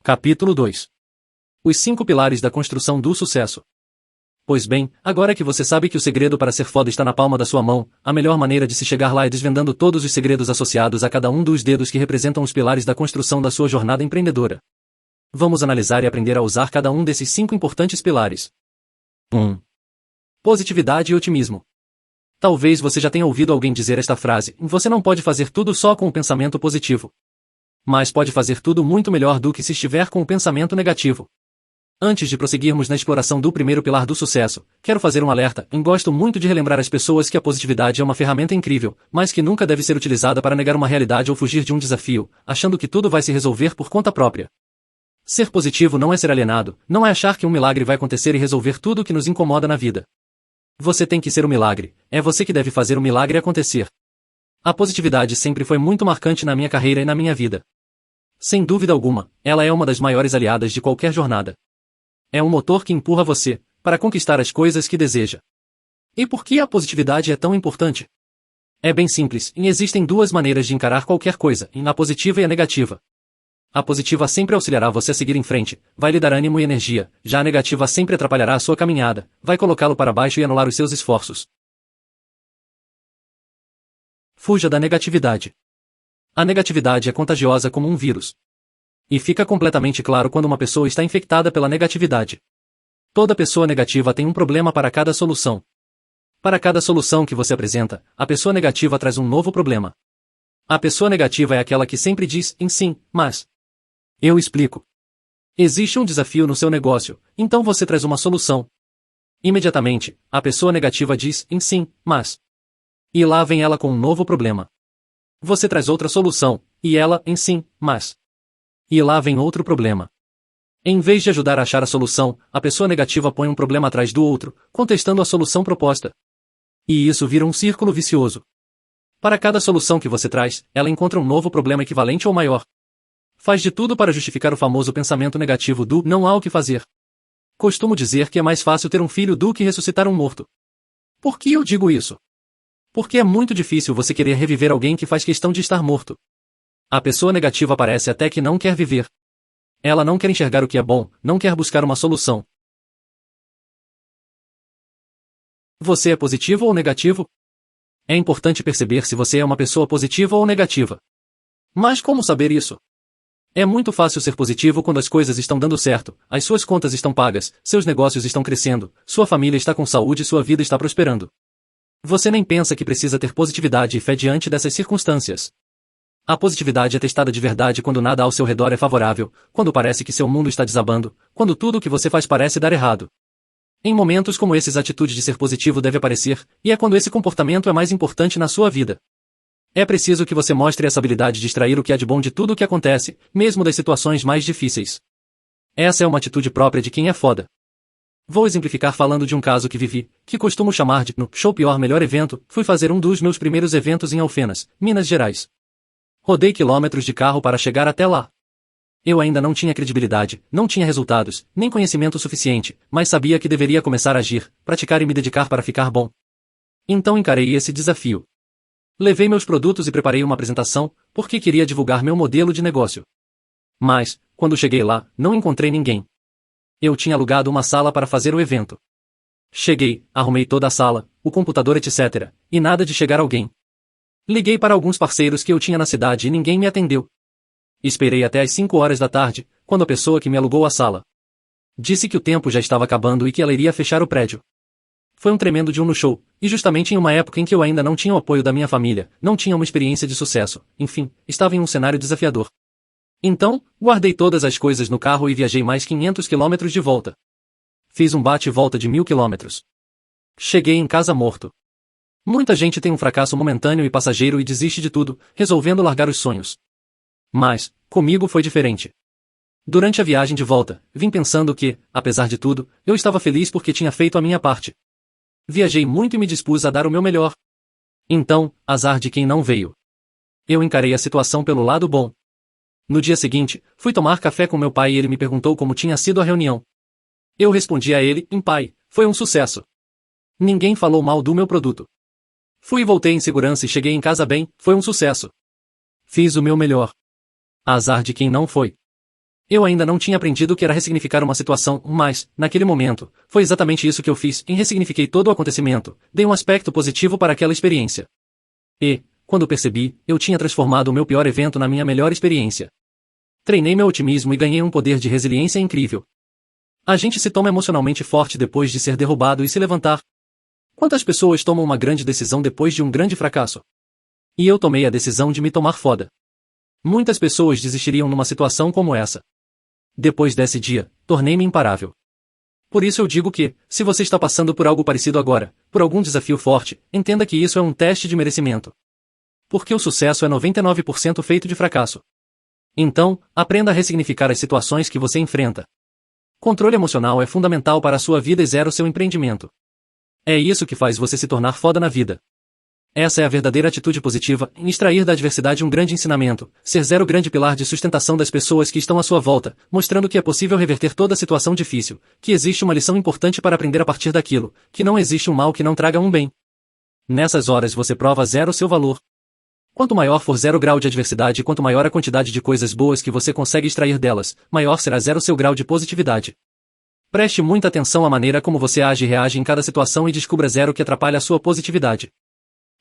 Capítulo 2. Os 5 pilares da construção do sucesso. Pois bem, agora que você sabe que o segredo para ser foda está na palma da sua mão, a melhor maneira de se chegar lá é desvendando todos os segredos associados a cada um dos dedos que representam os pilares da construção da sua jornada empreendedora. Vamos analisar e aprender a usar cada um desses 5 importantes pilares. 1. Positividade e otimismo. Talvez você já tenha ouvido alguém dizer esta frase: você não pode fazer tudo só com o pensamento positivo. Mas pode fazer tudo muito melhor do que se estiver com o pensamento negativo. Antes de prosseguirmos na exploração do primeiro pilar do sucesso, quero fazer um alerta. Gosto muito de relembrar às pessoas que a positividade é uma ferramenta incrível, mas que nunca deve ser utilizada para negar uma realidade ou fugir de um desafio, achando que tudo vai se resolver por conta própria. Ser positivo não é ser alienado, não é achar que um milagre vai acontecer e resolver tudo o que nos incomoda na vida. Você tem que ser o milagre, é você que deve fazer o milagre acontecer. A positividade sempre foi muito marcante na minha carreira e na minha vida. Sem dúvida alguma, ela é uma das maiores aliadas de qualquer jornada. É um motor que empurra você para conquistar as coisas que deseja. E por que a positividade é tão importante? É bem simples, e existem 2 maneiras de encarar qualquer coisa, a positiva e a negativa. A positiva sempre auxiliará você a seguir em frente, vai lhe dar ânimo e energia, já a negativa sempre atrapalhará a sua caminhada, vai colocá-lo para baixo e anular os seus esforços. Fuja da negatividade. A negatividade é contagiosa como um vírus. E fica completamente claro quando uma pessoa está infectada pela negatividade. Toda pessoa negativa tem um problema para cada solução. Para cada solução que você apresenta, a pessoa negativa traz um novo problema. A pessoa negativa é aquela que sempre diz sim, mas. Eu explico. Existe um desafio no seu negócio, então você traz uma solução. Imediatamente, a pessoa negativa diz sim, mas. E lá vem ela com um novo problema. Você traz outra solução, e ela sim, mas. E lá vem outro problema. Em vez de ajudar a achar a solução, a pessoa negativa põe um problema atrás do outro, contestando a solução proposta. E isso vira um círculo vicioso. Para cada solução que você traz, ela encontra um novo problema equivalente ou maior. Faz de tudo para justificar o famoso pensamento negativo do não há o que fazer. Costumo dizer que é mais fácil ter um filho do que ressuscitar um morto. Por que eu digo isso? Porque é muito difícil você querer reviver alguém que faz questão de estar morto. A pessoa negativa parece até que não quer viver. Ela não quer enxergar o que é bom, não quer buscar uma solução. Você é positivo ou negativo? É importante perceber se você é uma pessoa positiva ou negativa. Mas como saber isso? É muito fácil ser positivo quando as coisas estão dando certo, as suas contas estão pagas, seus negócios estão crescendo, sua família está com saúde e sua vida está prosperando. Você nem pensa que precisa ter positividade e fé diante dessas circunstâncias. A positividade é testada de verdade quando nada ao seu redor é favorável, quando parece que seu mundo está desabando, quando tudo o que você faz parece dar errado. Em momentos como esses, a atitude de ser positivo deve aparecer, e é quando esse comportamento é mais importante na sua vida. É preciso que você mostre essa habilidade de extrair o que há de bom de tudo o que acontece, mesmo das situações mais difíceis. Essa é uma atitude própria de quem é foda. Vou exemplificar falando de um caso que vivi, que costumo chamar de no show pior melhor evento. Fui fazer um dos meus primeiros eventos em Alfenas, Minas Gerais. Rodei quilômetros de carro para chegar até lá. Eu ainda não tinha credibilidade, não tinha resultados, nem conhecimento suficiente, mas sabia que deveria começar a agir, praticar e me dedicar para ficar bom. Então encarei esse desafio. Levei meus produtos e preparei uma apresentação, porque queria divulgar meu modelo de negócio. Mas, quando cheguei lá, não encontrei ninguém. Eu tinha alugado uma sala para fazer o evento. Cheguei, arrumei toda a sala, o computador etc, e nada de chegar alguém. Liguei para alguns parceiros que eu tinha na cidade e ninguém me atendeu. Esperei até às 5 horas da tarde, quando a pessoa que me alugou a sala disse que o tempo já estava acabando e que ela iria fechar o prédio. Foi um tremendo dia no show, e justamente em uma época em que eu ainda não tinha o apoio da minha família, não tinha uma experiência de sucesso, enfim, estava em um cenário desafiador. Então, guardei todas as coisas no carro e viajei mais 500 quilômetros de volta. Fiz um bate e volta de 1000 quilômetros. Cheguei em casa morto. Muita gente tem um fracasso momentâneo e passageiro e desiste de tudo, resolvendo largar os sonhos. Mas, comigo foi diferente. Durante a viagem de volta, vim pensando que, apesar de tudo, eu estava feliz porque tinha feito a minha parte. Viajei muito e me dispus a dar o meu melhor. Então, azar de quem não veio. Eu encarei a situação pelo lado bom. No dia seguinte, fui tomar café com meu pai e ele me perguntou como tinha sido a reunião. Eu respondi a ele, pai, foi um sucesso. Ninguém falou mal do meu produto. Fui e voltei em segurança e cheguei em casa bem, foi um sucesso. Fiz o meu melhor. Azar de quem não foi. Eu ainda não tinha aprendido o que era ressignificar uma situação, mas, naquele momento, foi exatamente isso que eu fiz, ressignifiquei todo o acontecimento, dei um aspecto positivo para aquela experiência. E, quando percebi, eu tinha transformado o meu pior evento na minha melhor experiência. Treinei meu otimismo e ganhei um poder de resiliência incrível. A gente se toma emocionalmente forte depois de ser derrubado e se levantar. Quantas pessoas tomam uma grande decisão depois de um grande fracasso? E eu tomei a decisão de me tomar foda. Muitas pessoas desistiriam numa situação como essa. Depois desse dia, tornei-me imparável. Por isso eu digo que, se você está passando por algo parecido agora, por algum desafio forte, entenda que isso é um teste de merecimento. Porque o sucesso é 99% feito de fracasso. Então, aprenda a ressignificar as situações que você enfrenta. Controle emocional é fundamental para a sua vida e zero seu empreendimento. É isso que faz você se tornar foda na vida. Essa é a verdadeira atitude positiva, em extrair da adversidade um grande ensinamento, ser zero grande pilar de sustentação das pessoas que estão à sua volta, mostrando que é possível reverter toda situação difícil, que existe uma lição importante para aprender a partir daquilo, que não existe um mal que não traga um bem. Nessas horas você prova zero seu valor. Quanto maior for zero grau de adversidade e quanto maior a quantidade de coisas boas que você consegue extrair delas, maior será zero seu grau de positividade. Preste muita atenção à maneira como você age e reage em cada situação e descubra zero que atrapalha a sua positividade.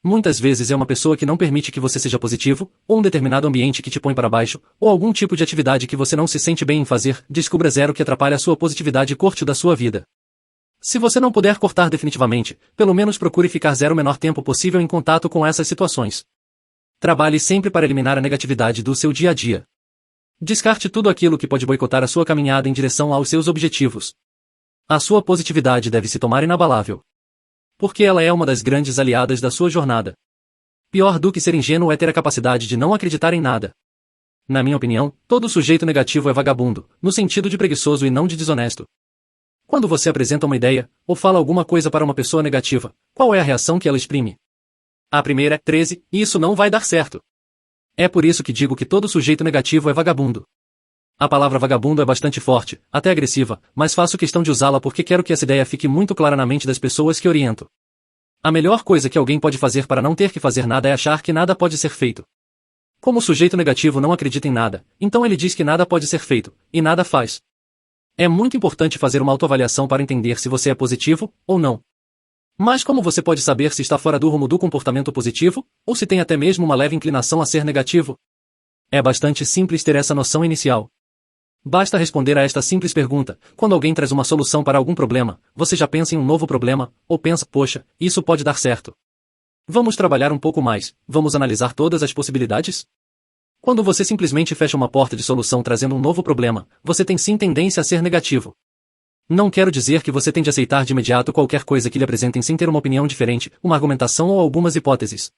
Muitas vezes é uma pessoa que não permite que você seja positivo, ou um determinado ambiente que te põe para baixo, ou algum tipo de atividade que você não se sente bem em fazer, descubra zero que atrapalha a sua positividade e corte da sua vida. Se você não puder cortar definitivamente, pelo menos procure ficar zero o menor tempo possível em contato com essas situações. Trabalhe sempre para eliminar a negatividade do seu dia a dia. Descarte tudo aquilo que pode boicotar a sua caminhada em direção aos seus objetivos. A sua positividade deve se tomar inabalável. Porque ela é uma das grandes aliadas da sua jornada. Pior do que ser ingênuo é ter a capacidade de não acreditar em nada. Na minha opinião, todo sujeito negativo é vagabundo, no sentido de preguiçoso e não de desonesto. Quando você apresenta uma ideia, ou fala alguma coisa para uma pessoa negativa, qual é a reação que ela exprime? A primeira é 13, e isso não vai dar certo. É por isso que digo que todo sujeito negativo é vagabundo. A palavra vagabundo é bastante forte, até agressiva, mas faço questão de usá-la porque quero que essa ideia fique muito clara na mente das pessoas que oriento. A melhor coisa que alguém pode fazer para não ter que fazer nada é achar que nada pode ser feito. Como o sujeito negativo não acredita em nada, então ele diz que nada pode ser feito, e nada faz. É muito importante fazer uma autoavaliação para entender se você é positivo, ou não. Mas como você pode saber se está fora do rumo do comportamento positivo, ou se tem até mesmo uma leve inclinação a ser negativo? É bastante simples ter essa noção inicial. Basta responder a esta simples pergunta: quando alguém traz uma solução para algum problema, você já pensa em um novo problema, ou pensa, poxa, isso pode dar certo. Vamos trabalhar um pouco mais, vamos analisar todas as possibilidades? Quando você simplesmente fecha uma porta de solução trazendo um novo problema, você tem sim tendência a ser negativo. Não quero dizer que você tem de aceitar de imediato qualquer coisa que lhe apresentem sem ter uma opinião diferente, uma argumentação ou algumas hipóteses.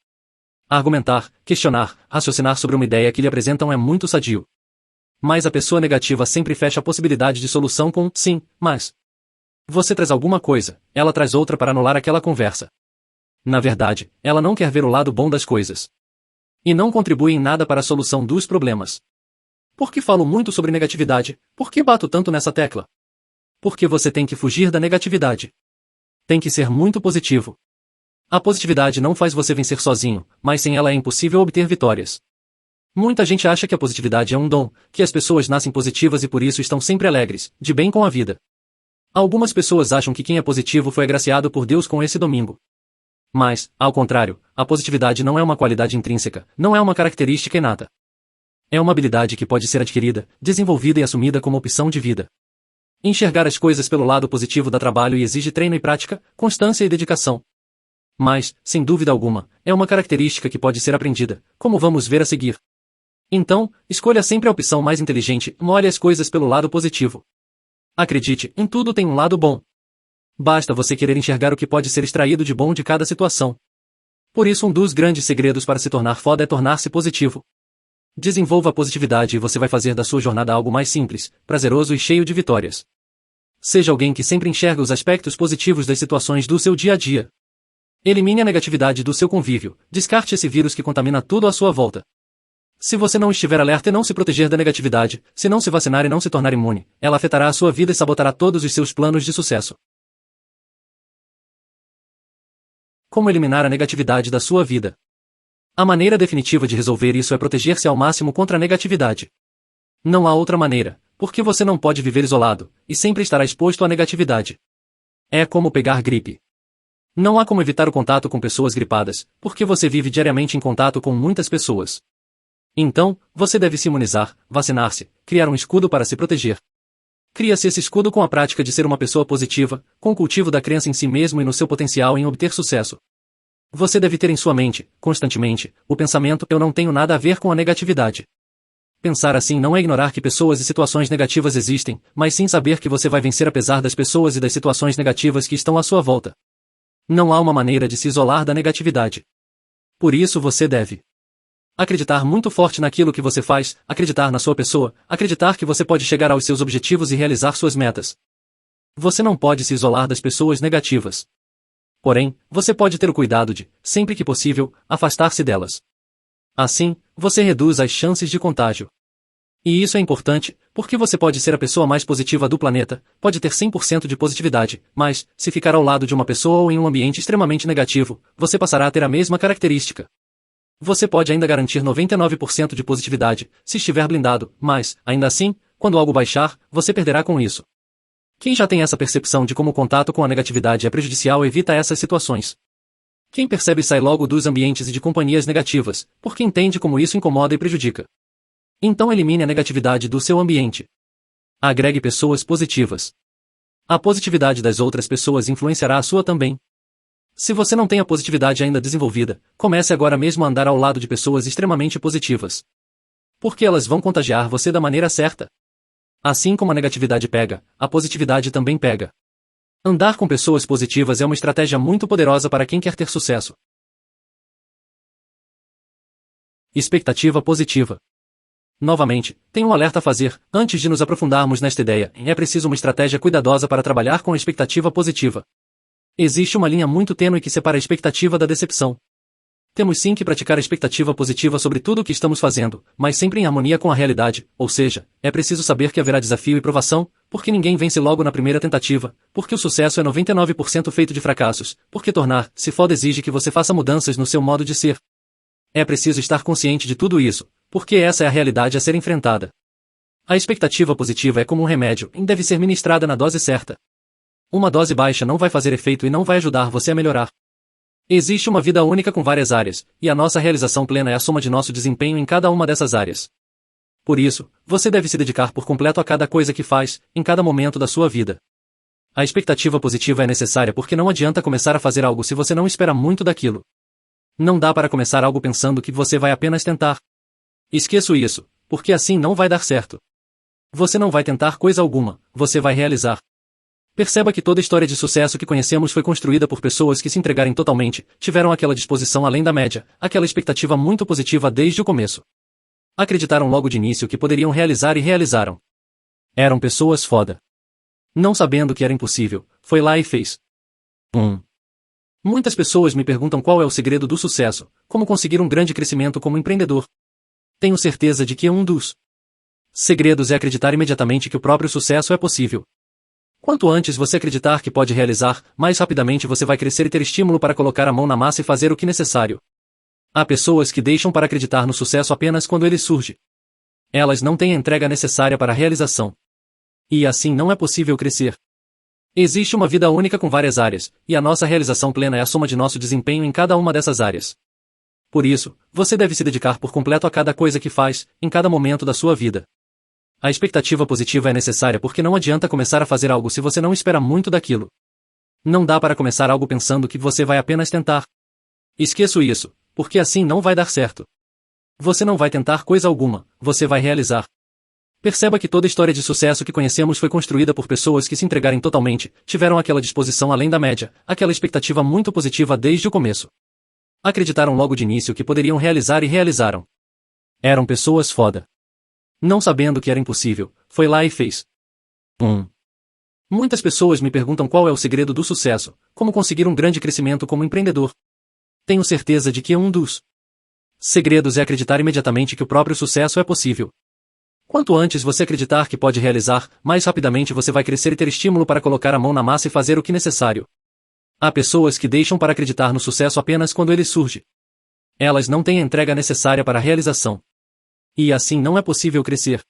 Argumentar, questionar, raciocinar sobre uma ideia que lhe apresentam é muito sadio. Mas a pessoa negativa sempre fecha a possibilidade de solução com sim, mas. Você traz alguma coisa, ela traz outra para anular aquela conversa. Na verdade, ela não quer ver o lado bom das coisas. E não contribui em nada para a solução dos problemas. Por que falo muito sobre negatividade? Por que bato tanto nessa tecla? Porque você tem que fugir da negatividade. Tem que ser muito positivo. A positividade não faz você vencer sozinho, mas sem ela é impossível obter vitórias. Muita gente acha que a positividade é um dom, que as pessoas nascem positivas e por isso estão sempre alegres, de bem com a vida. Algumas pessoas acham que quem é positivo foi agraciado por Deus com esse domingo. Mas, ao contrário, a positividade não é uma qualidade intrínseca, não é uma característica inata. É uma habilidade que pode ser adquirida, desenvolvida e assumida como opção de vida. Enxergar as coisas pelo lado positivo dá trabalho e exige treino e prática, constância e dedicação. Mas, sem dúvida alguma, é uma característica que pode ser aprendida, como vamos ver a seguir. Então, escolha sempre a opção mais inteligente, olhe as coisas pelo lado positivo. Acredite, em tudo tem um lado bom. Basta você querer enxergar o que pode ser extraído de bom de cada situação. Por isso um dos grandes segredos para se tornar foda é tornar-se positivo. Desenvolva a positividade e você vai fazer da sua jornada algo mais simples, prazeroso e cheio de vitórias. Seja alguém que sempre enxerga os aspectos positivos das situações do seu dia a dia. Elimine a negatividade do seu convívio, descarte esse vírus que contamina tudo à sua volta. Se você não estiver alerta e não se proteger da negatividade, se não se vacinar e não se tornar imune, ela afetará a sua vida e sabotará todos os seus planos de sucesso. Como eliminar a negatividade da sua vida? A maneira definitiva de resolver isso é proteger-se ao máximo contra a negatividade. Não há outra maneira, porque você não pode viver isolado, e sempre estará exposto à negatividade. É como pegar gripe. Não há como evitar o contato com pessoas gripadas, porque você vive diariamente em contato com muitas pessoas. Então, você deve se imunizar, vacinar-se, criar um escudo para se proteger. Cria-se esse escudo com a prática de ser uma pessoa positiva, com o cultivo da crença em si mesmo e no seu potencial em obter sucesso. Você deve ter em sua mente, constantemente, o pensamento "eu não tenho nada a ver com a negatividade". Pensar assim não é ignorar que pessoas e situações negativas existem, mas sim saber que você vai vencer apesar das pessoas e das situações negativas que estão à sua volta. Não há uma maneira de se isolar da negatividade. Por isso você deve acreditar muito forte naquilo que você faz, acreditar na sua pessoa, acreditar que você pode chegar aos seus objetivos e realizar suas metas. Você não pode se isolar das pessoas negativas. Porém, você pode ter o cuidado de, sempre que possível, afastar-se delas. Assim, você reduz as chances de contágio. E isso é importante, porque você pode ser a pessoa mais positiva do planeta, pode ter 100% de positividade, mas, se ficar ao lado de uma pessoa ou em um ambiente extremamente negativo, você passará a ter a mesma característica. Você pode ainda garantir 99% de positividade, se estiver blindado, mas, ainda assim, quando algo baixar, você perderá com isso. Quem já tem essa percepção de como o contato com a negatividade é prejudicial evita essas situações. Quem percebe sai logo dos ambientes e de companhias negativas, porque entende como isso incomoda e prejudica. Então elimine a negatividade do seu ambiente. Agregue pessoas positivas. A positividade das outras pessoas influenciará a sua também. Se você não tem a positividade ainda desenvolvida, comece agora mesmo a andar ao lado de pessoas extremamente positivas. Porque elas vão contagiar você da maneira certa. Assim como a negatividade pega, a positividade também pega. Andar com pessoas positivas é uma estratégia muito poderosa para quem quer ter sucesso. Expectativa positiva. Novamente, tenho um alerta a fazer, antes de nos aprofundarmos nesta ideia, é preciso uma estratégia cuidadosa para trabalhar com a expectativa positiva. Existe uma linha muito tênue que separa a expectativa da decepção. Temos sim que praticar a expectativa positiva sobre tudo o que estamos fazendo, mas sempre em harmonia com a realidade, ou seja, é preciso saber que haverá desafio e provação, porque ninguém vence logo na primeira tentativa, porque o sucesso é 99% feito de fracassos, porque tornar-se foda exige que você faça mudanças no seu modo de ser. É preciso estar consciente de tudo isso, porque essa é a realidade a ser enfrentada. A expectativa positiva é como um remédio e deve ser ministrada na dose certa. Uma dose baixa não vai fazer efeito e não vai ajudar você a melhorar. Existe uma vida única com várias áreas, e a nossa realização plena é a soma de nosso desempenho em cada uma dessas áreas. Por isso, você deve se dedicar por completo a cada coisa que faz, em cada momento da sua vida. A expectativa positiva é necessária porque não adianta começar a fazer algo se você não espera muito daquilo. Não dá para começar algo pensando que você vai apenas tentar. Esqueço isso, porque assim não vai dar certo. Você não vai tentar coisa alguma, você vai realizar. Perceba que toda história de sucesso que conhecemos foi construída por pessoas que se entregarem totalmente, tiveram aquela disposição além da média, aquela expectativa muito positiva desde o começo. Acreditaram logo de início que poderiam realizar e realizaram. Eram pessoas foda. Não sabendo que era impossível, foi lá e fez. Muitas pessoas me perguntam qual é o segredo do sucesso, como conseguir um grande crescimento como empreendedor. Tenho certeza de que um dos segredos é acreditar imediatamente que o próprio sucesso é possível. Quanto antes você acreditar que pode realizar, mais rapidamente você vai crescer e ter estímulo para colocar a mão na massa e fazer o que necessário. Há pessoas que deixam para acreditar no sucesso apenas quando ele surge. Elas não têm a entrega necessária para a realização. E assim não é possível crescer. Existe uma vida única com várias áreas, e a nossa realização plena é a soma de nosso desempenho em cada uma dessas áreas. Por isso, você deve se dedicar por completo a cada coisa que faz, em cada momento da sua vida. A expectativa positiva é necessária porque não adianta começar a fazer algo se você não espera muito daquilo. Não dá para começar algo pensando que você vai apenas tentar. Esqueço isso, porque assim não vai dar certo. Você não vai tentar coisa alguma, você vai realizar. Perceba que toda história de sucesso que conhecemos foi construída por pessoas que se entregarem totalmente, tiveram aquela disposição além da média, aquela expectativa muito positiva desde o começo. Acreditaram logo de início que poderiam realizar e realizaram. Eram pessoas foda. Não sabendo que era impossível, foi lá e fez. Muitas pessoas me perguntam qual é o segredo do sucesso, como conseguir um grande crescimento como empreendedor. Tenho certeza de que um dos segredos é acreditar imediatamente que o próprio sucesso é possível. Quanto antes você acreditar que pode realizar, mais rapidamente você vai crescer e ter estímulo para colocar a mão na massa e fazer o que necessário. Há pessoas que deixam para acreditar no sucesso apenas quando ele surge. Elas não têm a entrega necessária para a realização. E assim não é possível crescer.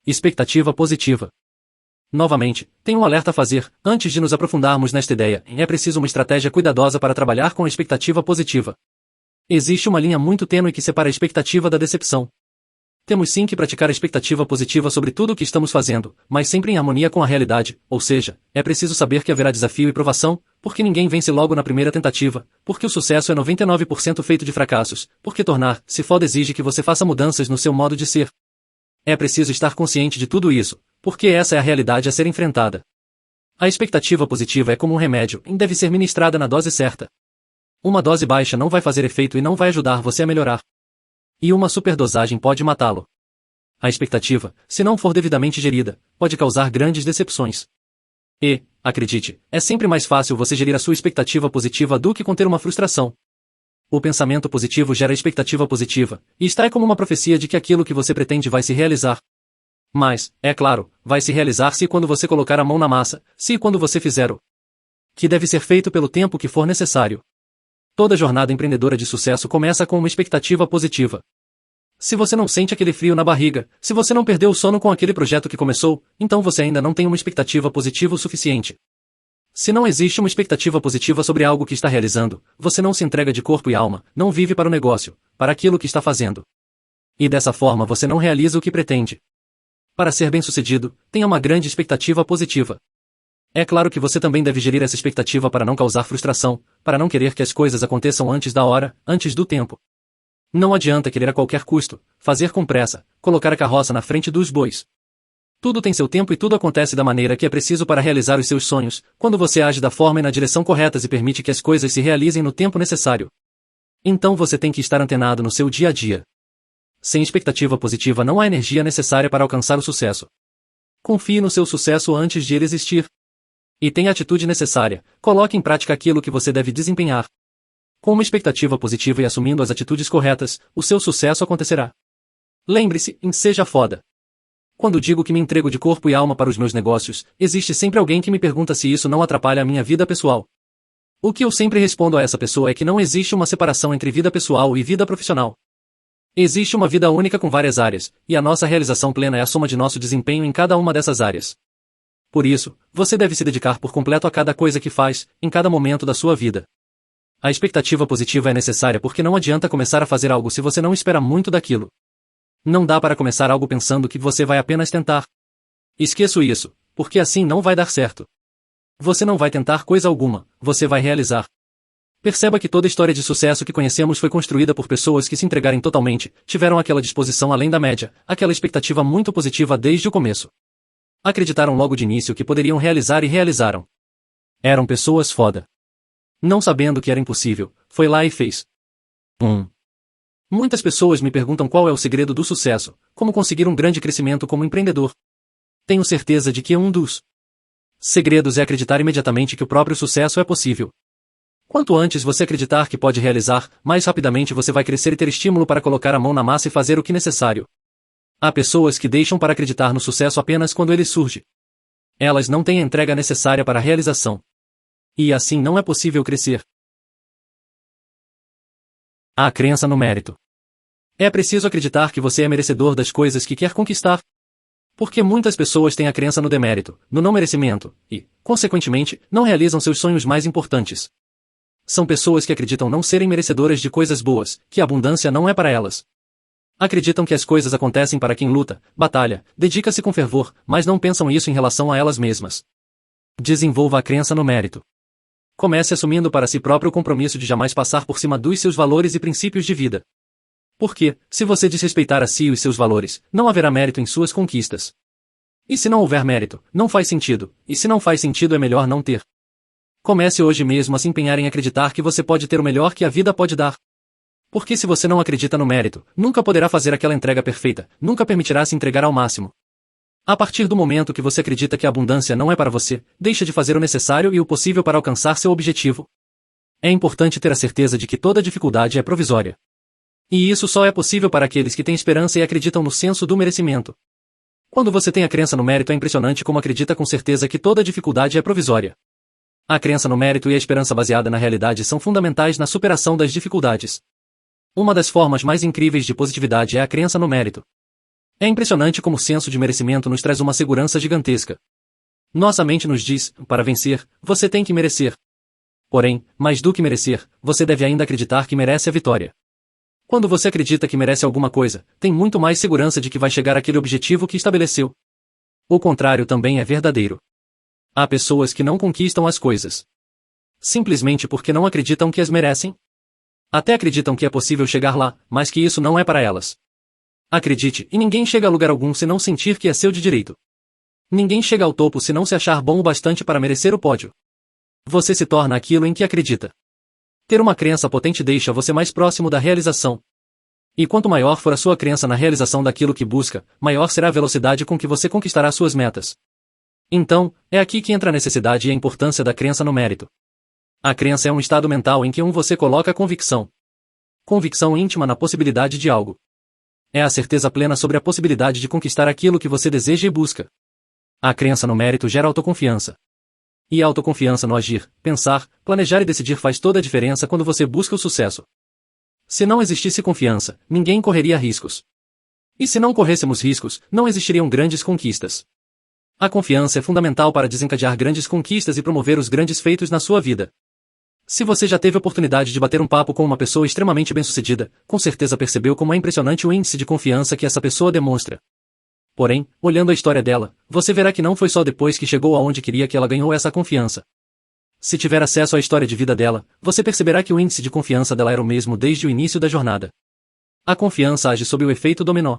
Expectativa positiva. Novamente, tem um alerta a fazer. Antes de nos aprofundarmos nesta ideia, é preciso uma estratégia cuidadosa para trabalhar com a expectativa positiva. Existe uma linha muito tênue que separa a expectativa da decepção. Temos sim que praticar a expectativa positiva sobre tudo o que estamos fazendo, mas sempre em harmonia com a realidade, ou seja, é preciso saber que haverá desafio e provação, porque ninguém vence logo na primeira tentativa, porque o sucesso é 99% feito de fracassos, porque tornar-se foda exige que você faça mudanças no seu modo de ser. É preciso estar consciente de tudo isso, porque essa é a realidade a ser enfrentada. A expectativa positiva é como um remédio e deve ser ministrada na dose certa. Uma dose baixa não vai fazer efeito e não vai ajudar você a melhorar. E uma superdosagem pode matá-lo. A expectativa, se não for devidamente gerida, pode causar grandes decepções. E, acredite, é sempre mais fácil você gerir a sua expectativa positiva do que conter uma frustração. O pensamento positivo gera expectativa positiva, e está como uma profecia de que aquilo que você pretende vai se realizar. Mas, é claro, vai se realizar se quando você colocar a mão na massa, se quando você fizer o que deve ser feito pelo tempo que for necessário. Toda jornada empreendedora de sucesso começa com uma expectativa positiva. Se você não sente aquele frio na barriga, se você não perdeu o sono com aquele projeto que começou, então você ainda não tem uma expectativa positiva o suficiente. Se não existe uma expectativa positiva sobre algo que está realizando, você não se entrega de corpo e alma, não vive para o negócio, para aquilo que está fazendo. E dessa forma você não realiza o que pretende. Para ser bem-sucedido, tenha uma grande expectativa positiva. É claro que você também deve gerir essa expectativa para não causar frustração, para não querer que as coisas aconteçam antes da hora, antes do tempo. Não adianta querer a qualquer custo, fazer com pressa, colocar a carroça na frente dos bois. Tudo tem seu tempo e tudo acontece da maneira que é preciso para realizar os seus sonhos, quando você age da forma e na direção corretas e permite que as coisas se realizem no tempo necessário. Então você tem que estar antenado no seu dia a dia. Sem expectativa positiva não há energia necessária para alcançar o sucesso. Confie no seu sucesso antes de ele existir. E tenha a atitude necessária, coloque em prática aquilo que você deve desempenhar. Com uma expectativa positiva e assumindo as atitudes corretas, o seu sucesso acontecerá. Lembre-se, seja foda. Quando digo que me entrego de corpo e alma para os meus negócios, existe sempre alguém que me pergunta se isso não atrapalha a minha vida pessoal. O que eu sempre respondo a essa pessoa é que não existe uma separação entre vida pessoal e vida profissional. Existe uma vida única com várias áreas, e a nossa realização plena é a soma de nosso desempenho em cada uma dessas áreas. Por isso, você deve se dedicar por completo a cada coisa que faz, em cada momento da sua vida. A expectativa positiva é necessária porque não adianta começar a fazer algo se você não espera muito daquilo. Não dá para começar algo pensando que você vai apenas tentar. Esqueço isso, porque assim não vai dar certo. Você não vai tentar coisa alguma, você vai realizar. Perceba que toda história de sucesso que conhecemos foi construída por pessoas que se entregaram totalmente, tiveram aquela disposição além da média, aquela expectativa muito positiva desde o começo. Acreditaram logo de início que poderiam realizar e realizaram. Eram pessoas foda. Não sabendo que era impossível, foi lá e fez. Muitas pessoas me perguntam qual é o segredo do sucesso, como conseguir um grande crescimento como empreendedor. Tenho certeza de que um dos segredos é acreditar imediatamente que o próprio sucesso é possível. Quanto antes você acreditar que pode realizar, mais rapidamente você vai crescer e ter estímulo para colocar a mão na massa e fazer o que necessário. Há pessoas que deixam para acreditar no sucesso apenas quando ele surge. Elas não têm a entrega necessária para a realização. E assim não é possível crescer. A crença no mérito. É preciso acreditar que você é merecedor das coisas que quer conquistar. Porque muitas pessoas têm a crença no demérito, no não merecimento, e, consequentemente, não realizam seus sonhos mais importantes. São pessoas que acreditam não serem merecedoras de coisas boas, que a abundância não é para elas. Acreditam que as coisas acontecem para quem luta, batalha, dedica-se com fervor, mas não pensam isso em relação a elas mesmas. Desenvolva a crença no mérito. Comece assumindo para si próprio o compromisso de jamais passar por cima dos seus valores e princípios de vida. Porque, se você desrespeitar a si e os seus valores, não haverá mérito em suas conquistas. E se não houver mérito, não faz sentido, e se não faz sentido é melhor não ter. Comece hoje mesmo a se empenhar em acreditar que você pode ter o melhor que a vida pode dar. Porque se você não acredita no mérito, nunca poderá fazer aquela entrega perfeita, nunca permitirá se entregar ao máximo. A partir do momento que você acredita que a abundância não é para você, deixa de fazer o necessário e o possível para alcançar seu objetivo. É importante ter a certeza de que toda dificuldade é provisória. E isso só é possível para aqueles que têm esperança e acreditam no senso do merecimento. Quando você tem a crença no mérito é impressionante como acredita com certeza que toda dificuldade é provisória. A crença no mérito e a esperança baseada na realidade são fundamentais na superação das dificuldades. Uma das formas mais incríveis de positividade é a crença no mérito. É impressionante como o senso de merecimento nos traz uma segurança gigantesca. Nossa mente nos diz, para vencer, você tem que merecer. Porém, mais do que merecer, você deve ainda acreditar que merece a vitória. Quando você acredita que merece alguma coisa, tem muito mais segurança de que vai chegar àquele objetivo que estabeleceu. O contrário também é verdadeiro. Há pessoas que não conquistam as coisas simplesmente porque não acreditam que as merecem. Até acreditam que é possível chegar lá, mas que isso não é para elas. Acredite, e ninguém chega a lugar algum se não sentir que é seu de direito. Ninguém chega ao topo se não se achar bom o bastante para merecer o pódio. Você se torna aquilo em que acredita. Ter uma crença potente deixa você mais próximo da realização. E quanto maior for a sua crença na realização daquilo que busca, maior será a velocidade com que você conquistará suas metas. Então, é aqui que entra a necessidade e a importância da crença no mérito. A crença é um estado mental em que você coloca convicção. Convicção íntima na possibilidade de algo. É a certeza plena sobre a possibilidade de conquistar aquilo que você deseja e busca. A crença no mérito gera autoconfiança. E a autoconfiança no agir, pensar, planejar e decidir faz toda a diferença quando você busca o sucesso. Se não existisse confiança, ninguém correria riscos. E se não corrêssemos riscos, não existiriam grandes conquistas. A confiança é fundamental para desencadear grandes conquistas e promover os grandes feitos na sua vida. Se você já teve a oportunidade de bater um papo com uma pessoa extremamente bem-sucedida, com certeza percebeu como é impressionante o índice de confiança que essa pessoa demonstra. Porém, olhando a história dela, você verá que não foi só depois que chegou aonde queria que ela ganhou essa confiança. Se tiver acesso à história de vida dela, você perceberá que o índice de confiança dela era o mesmo desde o início da jornada. A confiança age sob o efeito dominó.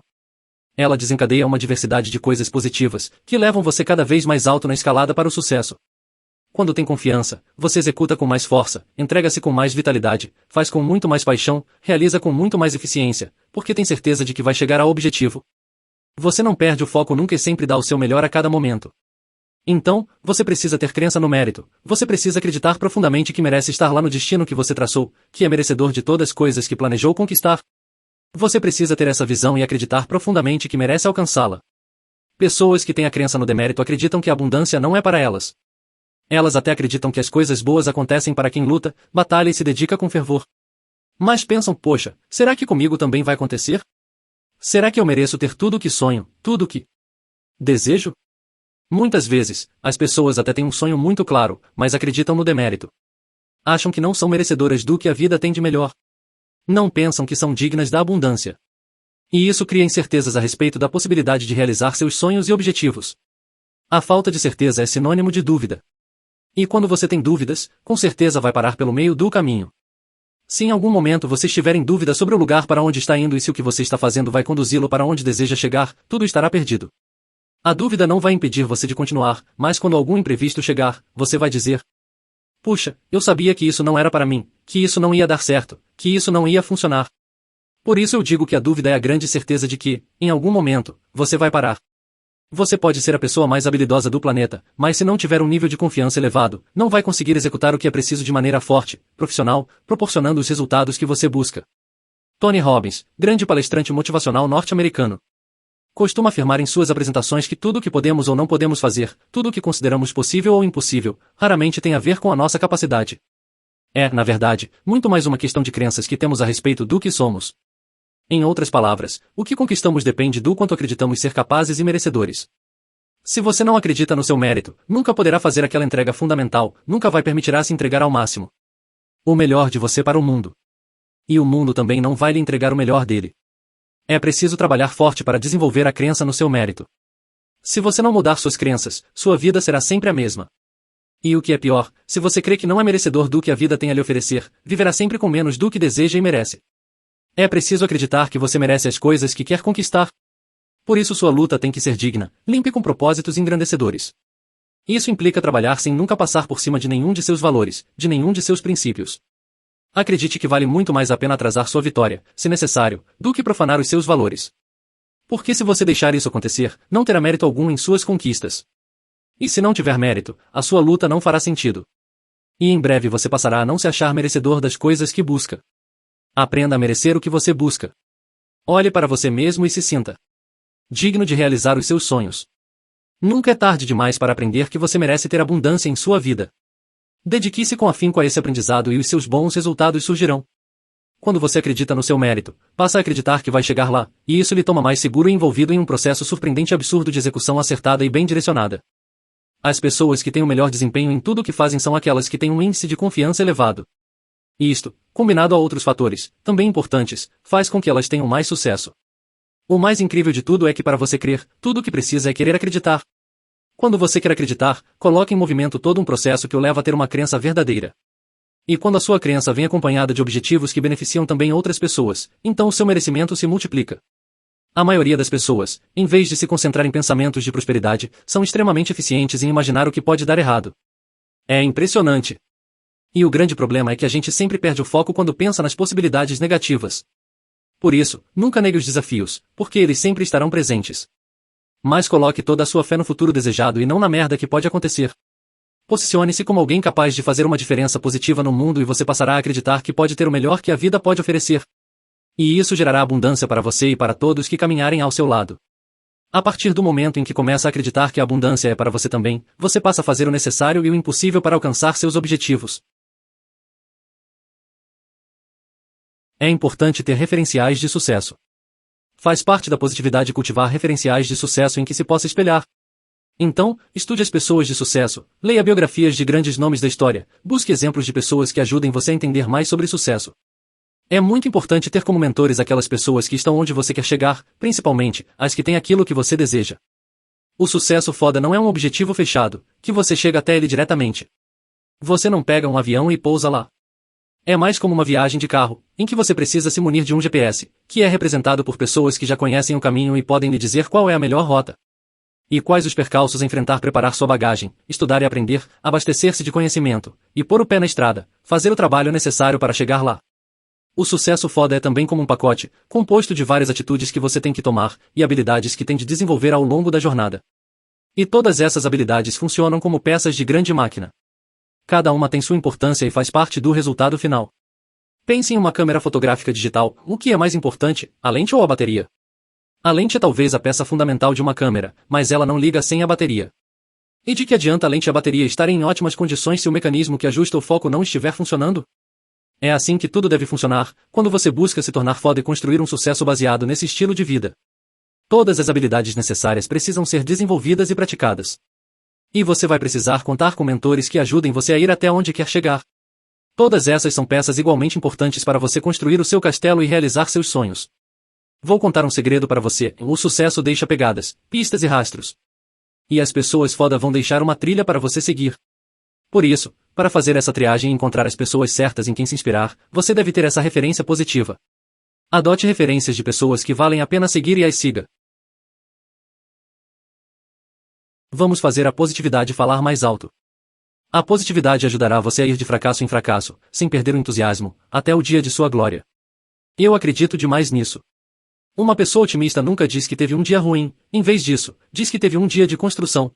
Ela desencadeia uma diversidade de coisas positivas, que levam você cada vez mais alto na escalada para o sucesso. Quando tem confiança, você executa com mais força, entrega-se com mais vitalidade, faz com muito mais paixão, realiza com muito mais eficiência, porque tem certeza de que vai chegar ao objetivo. Você não perde o foco nunca e sempre dá o seu melhor a cada momento. Então, você precisa ter crença no mérito, você precisa acreditar profundamente que merece estar lá no destino que você traçou, que é merecedor de todas as coisas que planejou conquistar. Você precisa ter essa visão e acreditar profundamente que merece alcançá-la. Pessoas que têm a crença no demérito acreditam que a abundância não é para elas. Elas até acreditam que as coisas boas acontecem para quem luta, batalha e se dedica com fervor. Mas pensam, poxa, será que comigo também vai acontecer? Será que eu mereço ter tudo o que sonho, tudo o que desejo? Muitas vezes, as pessoas até têm um sonho muito claro, mas acreditam no demérito. Acham que não são merecedoras do que a vida tem de melhor. Não pensam que são dignas da abundância. E isso cria incertezas a respeito da possibilidade de realizar seus sonhos e objetivos. A falta de certeza é sinônimo de dúvida. E quando você tem dúvidas, com certeza vai parar pelo meio do caminho. Se em algum momento você estiver em dúvida sobre o lugar para onde está indo e se o que você está fazendo vai conduzi-lo para onde deseja chegar, tudo estará perdido. A dúvida não vai impedir você de continuar, mas quando algum imprevisto chegar, você vai dizer: puxa, eu sabia que isso não era para mim, que isso não ia dar certo, que isso não ia funcionar. Por isso eu digo que a dúvida é a grande certeza de que, em algum momento, você vai parar. Você pode ser a pessoa mais habilidosa do planeta, mas se não tiver um nível de confiança elevado, não vai conseguir executar o que é preciso de maneira forte, profissional, proporcionando os resultados que você busca. Tony Robbins, grande palestrante motivacional norte-americano, costuma afirmar em suas apresentações que tudo o que podemos ou não podemos fazer, tudo o que consideramos possível ou impossível, raramente tem a ver com a nossa capacidade. É, na verdade, muito mais uma questão de crenças que temos a respeito do que somos. Em outras palavras, o que conquistamos depende do quanto acreditamos ser capazes e merecedores. Se você não acredita no seu mérito, nunca poderá fazer aquela entrega fundamental, nunca vai permitirá se entregar ao máximo. O melhor de você para o mundo. E o mundo também não vai lhe entregar o melhor dele. É preciso trabalhar forte para desenvolver a crença no seu mérito. Se você não mudar suas crenças, sua vida será sempre a mesma. E o que é pior, se você crê que não é merecedor do que a vida tem a lhe oferecer, viverá sempre com menos do que deseja e merece. É preciso acreditar que você merece as coisas que quer conquistar. Por isso sua luta tem que ser digna, limpa e com propósitos engrandecedores. Isso implica trabalhar sem nunca passar por cima de nenhum de seus valores, de nenhum de seus princípios. Acredite que vale muito mais a pena atrasar sua vitória, se necessário, do que profanar os seus valores. Porque se você deixar isso acontecer, não terá mérito algum em suas conquistas. E se não tiver mérito, a sua luta não fará sentido. E em breve você passará a não se achar merecedor das coisas que busca. Aprenda a merecer o que você busca. Olhe para você mesmo e se sinta digno de realizar os seus sonhos. Nunca é tarde demais para aprender que você merece ter abundância em sua vida. Dedique-se com afinco a esse aprendizado e os seus bons resultados surgirão. quando você acredita no seu mérito, passa a acreditar que vai chegar lá, e isso lhe toma mais seguro e envolvido em um processo surpreendente e absurdo de execução acertada e bem direcionada. As pessoas que têm o melhor desempenho em tudo o que fazem são aquelas que têm um índice de confiança elevado. E isto, combinado a outros fatores, também importantes, faz com que elas tenham mais sucesso. O mais incrível de tudo é que para você crer, tudo o que precisa é querer acreditar. Quando você quer acreditar, coloca em movimento todo um processo que o leva a ter uma crença verdadeira. E quando a sua crença vem acompanhada de objetivos que beneficiam também outras pessoas, então o seu merecimento se multiplica. A maioria das pessoas, em vez de se concentrar em pensamentos de prosperidade, são extremamente eficientes em imaginar o que pode dar errado. É impressionante. E o grande problema é que a gente sempre perde o foco quando pensa nas possibilidades negativas. Por isso, nunca negue os desafios, porque eles sempre estarão presentes. Mas coloque toda a sua fé no futuro desejado e não na merda que pode acontecer. Posicione-se como alguém capaz de fazer uma diferença positiva no mundo e você passará a acreditar que pode ter o melhor que a vida pode oferecer. E isso gerará abundância para você e para todos que caminharem ao seu lado. A partir do momento em que começa a acreditar que a abundância é para você também, você passa a fazer o necessário e o impossível para alcançar seus objetivos. É importante ter referenciais de sucesso. Faz parte da positividade cultivar referenciais de sucesso em que se possa espelhar. Então, estude as pessoas de sucesso, leia biografias de grandes nomes da história, busque exemplos de pessoas que ajudem você a entender mais sobre sucesso. É muito importante ter como mentores aquelas pessoas que estão onde você quer chegar, principalmente, as que têm aquilo que você deseja. O sucesso foda não é um objetivo fechado, que você chega até ele diretamente. Você não pega um avião e pousa lá. É mais como uma viagem de carro, em que você precisa se munir de um GPS, que é representado por pessoas que já conhecem o caminho e podem lhe dizer qual é a melhor rota. E quais os percalços a enfrentar, preparar sua bagagem, estudar e aprender, abastecer-se de conhecimento, e pôr o pé na estrada, fazer o trabalho necessário para chegar lá. O sucesso foda é também como um pacote, composto de várias atitudes que você tem que tomar, e habilidades que tem de desenvolver ao longo da jornada. E todas essas habilidades funcionam como peças de grande máquina. Cada uma tem sua importância e faz parte do resultado final. Pense em uma câmera fotográfica digital, o que é mais importante, a lente ou a bateria? A lente é talvez a peça fundamental de uma câmera, mas ela não liga sem a bateria. E de que adianta a lente e a bateria estarem em ótimas condições se o mecanismo que ajusta o foco não estiver funcionando? É assim que tudo deve funcionar, quando você busca se tornar foda e construir um sucesso baseado nesse estilo de vida. Todas as habilidades necessárias precisam ser desenvolvidas e praticadas. E você vai precisar contar com mentores que ajudem você a ir até onde quer chegar. Todas essas são peças igualmente importantes para você construir o seu castelo e realizar seus sonhos. Vou contar um segredo para você: o sucesso deixa pegadas, pistas e rastros. E as pessoas foda vão deixar uma trilha para você seguir. Por isso, para fazer essa triagem e encontrar as pessoas certas em quem se inspirar, você deve ter essa referência positiva. Adote referências de pessoas que valem a pena seguir e as siga. Vamos fazer a positividade falar mais alto. A positividade ajudará você a ir de fracasso em fracasso, sem perder o entusiasmo, até o dia de sua glória. Eu acredito demais nisso. Uma pessoa otimista nunca diz que teve um dia ruim, em vez disso, diz que teve um dia de construção.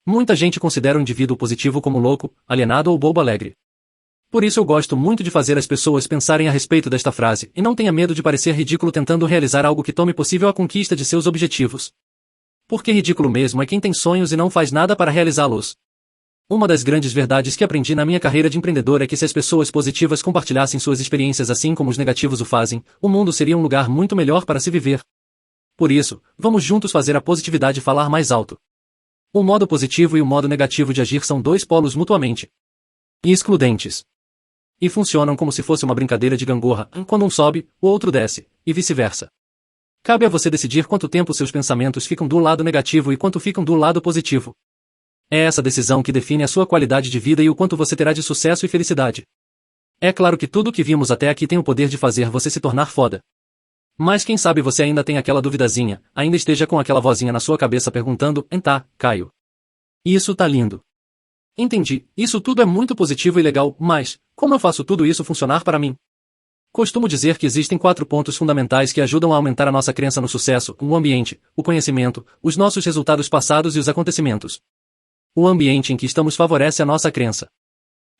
Muita gente considera o indivíduo positivo como louco, alienado ou bobo alegre. Por isso eu gosto muito de fazer as pessoas pensarem a respeito desta frase, e não tenha medo de parecer ridículo tentando realizar algo que tome possível a conquista de seus objetivos. Porque ridículo mesmo é quem tem sonhos e não faz nada para realizá-los. Uma das grandes verdades que aprendi na minha carreira de empreendedor é que se as pessoas positivas compartilhassem suas experiências assim como os negativos o fazem, o mundo seria um lugar muito melhor para se viver. Por isso, vamos juntos fazer a positividade falar mais alto. O modo positivo e o modo negativo de agir são dois polos mutuamente excludentes. E funcionam como se fosse uma brincadeira de gangorra, quando um sobe, o outro desce, e vice-versa. Cabe a você decidir quanto tempo seus pensamentos ficam do lado negativo e quanto ficam do lado positivo. É essa decisão que define a sua qualidade de vida e o quanto você terá de sucesso e felicidade. É claro que tudo o que vimos até aqui tem o poder de fazer você se tornar foda. Mas quem sabe você ainda tem aquela duvidazinha, ainda esteja com aquela vozinha na sua cabeça perguntando: tá, Caio. Isso tá lindo. Entendi, isso tudo é muito positivo e legal, mas como eu faço tudo isso funcionar para mim? Costumo dizer que existem 4 pontos fundamentais que ajudam a aumentar a nossa crença no sucesso: o ambiente, o conhecimento, os nossos resultados passados e os acontecimentos. O ambiente em que estamos favorece a nossa crença.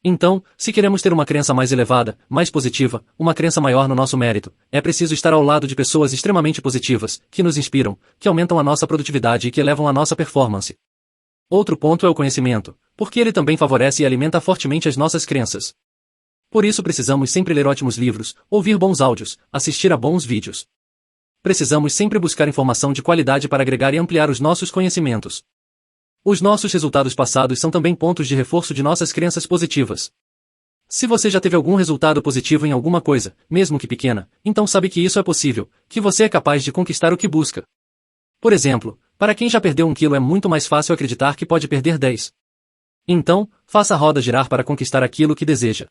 Então, se queremos ter uma crença mais elevada, mais positiva, uma crença maior no nosso mérito, é preciso estar ao lado de pessoas extremamente positivas, que nos inspiram, que aumentam a nossa produtividade e que elevam a nossa performance. Outro ponto é o conhecimento, porque ele também favorece e alimenta fortemente as nossas crenças. Por isso precisamos sempre ler ótimos livros, ouvir bons áudios, assistir a bons vídeos. Precisamos sempre buscar informação de qualidade para agregar e ampliar os nossos conhecimentos. Os nossos resultados passados são também pontos de reforço de nossas crenças positivas. Se você já teve algum resultado positivo em alguma coisa, mesmo que pequena, então sabe que isso é possível, que você é capaz de conquistar o que busca. Por exemplo, para quem já perdeu 1 quilo é muito mais fácil acreditar que pode perder 10. Então, faça a roda girar para conquistar aquilo que deseja.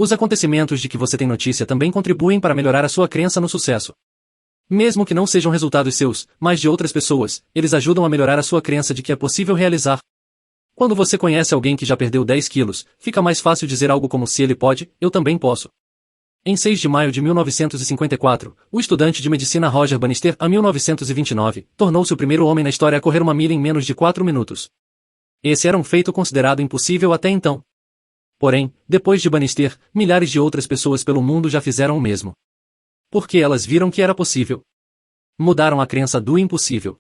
Os acontecimentos de que você tem notícia também contribuem para melhorar a sua crença no sucesso. Mesmo que não sejam resultados seus, mas de outras pessoas, eles ajudam a melhorar a sua crença de que é possível realizar. Quando você conhece alguém que já perdeu 10 quilos, fica mais fácil dizer algo como se ele pode, eu também posso. Em 6 de maio de 1954, o estudante de medicina Roger Bannister, a 1929, tornou-se o primeiro homem na história a correr 1 milha em menos de 4 minutos. Esse era um feito considerado impossível até então. Porém, depois de Bannister, milhares de outras pessoas pelo mundo já fizeram o mesmo. Porque elas viram que era possível. Mudaram a crença do impossível.